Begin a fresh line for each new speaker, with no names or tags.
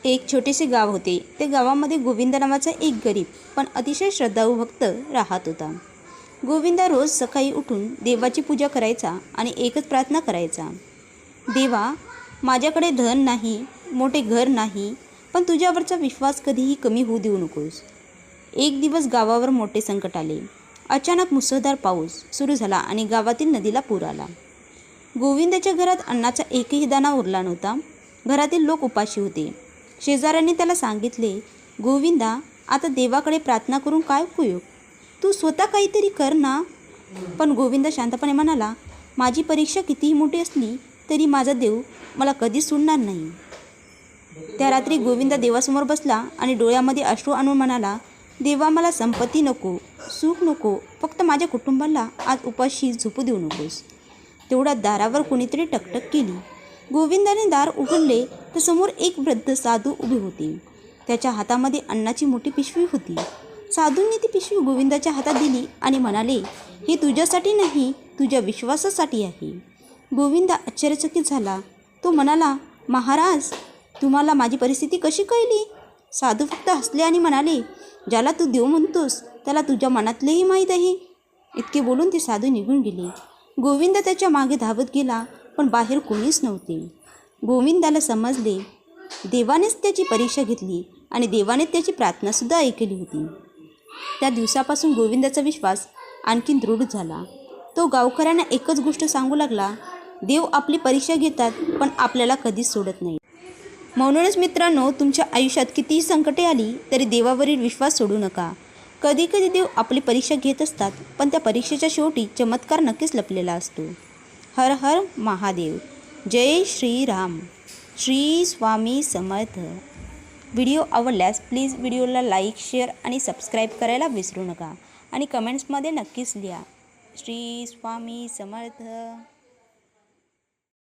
एक छोटेसे गाव होते. त्या गावामध्ये गोविंद नावाचा एक गरीब पण अतिशय श्रद्धाळू भक्त राहत होता. गोविंदा रोज सकाळी उठून देवाची पूजा करायचा आणि एकच प्रार्थना करायचा, देवा, माझ्याकडे धन नाही, मोठे घर नाही, पण तुझ्यावरचा विश्वास कधीही कमी होऊ देऊ नकोस. एक दिवस गावावर मोठे संकट आले. अचानक मुसळधार पाऊस सुरू झाला आणि गावातील नदीला पूर आला. गोविंदाच्या घरात अन्नाचा एकही दाणा उरला नव्हता. घरातील लोक उपाशी होते. शेजाऱ्यांनी त्याला सांगितले, गोविंदा, आता देवाकडे प्रार्थना करून काय उपयोग? तू स्वतः काहीतरी कर ना. पण गोविंदा शांतपणे म्हणाला, माझी परीक्षा कितीही मोठी असली तरी माझा देव मला कधीच सोडणार नाही. त्या रात्री गोविंदा देवासमोर बसला आणि डोळ्यामध्ये अश्रू आणून म्हणाला, देवा, मला संपत्ती नको, सुख नको, फक्त माझ्या कुटुंबाला आज उपाशी झोपू देऊ नकोस. तेवढ्या दारावर कोणीतरी टकटक केली. गोविंदाने दार उघडले तर समोर एक वृद्ध साधू उभे होते. त्याच्या हातामध्ये अन्नाची मोठी पिशवी होती. साधूंनी ती पिशवी गोविंदाच्या हातात दिली आणि म्हणाले, हे तुझ्यासाठी नाही, तुझ्या विश्वासासाठी आहे. गोविंदा आश्चर्यचकित झाला. तो म्हणाला, महाराज, तुम्हाला माझी परिस्थिती कशी कळली? साधू फक्त हसले आणि म्हणाले, ज्याला तू देव म्हणतोस त्याला तुझ्या मनातलेही माहीत आहे. इतके बोलून ते साधू निघून गेले. गोविंद त्याच्या मागे धावत गेला, पण बाहेर कोणीच नव्हते. गोविंदाला समजले, देवानेच त्याची परीक्षा घेतली आणि देवाने त्याची प्रार्थनासुद्धा ऐकली होती. त्या दिवसापासून गोविंदाचा विश्वास आणखीन दृढ झाला. तो गावकऱ्यांना एकच गोष्ट सांगू लागला, देव आपली परीक्षा घेतात पण आपल्याला कधीच सोडत नाही. म्हणूनच मित्रांनो, तुमच्या आयुष्यात कितीही संकटे आली तरी देवावरील विश्वास सोडू नका. कधीकधी देव आपली परीक्षा घेत असतात, पण त्या परीक्षेच्या शेवटी चमत्कार नक्कीच लपलेला असतो. हर हर महादेव. जय श्रीराम. श्री स्वामी समर्थ. व्हिडिओ आवडल्यास प्लीज व्हिडिओला लाईक, शेअर आणि सबस्क्राईब करायला विसरू नका आणि कमेंट्समध्ये नक्कीच लिहा. श्री स्वामी समर्थ.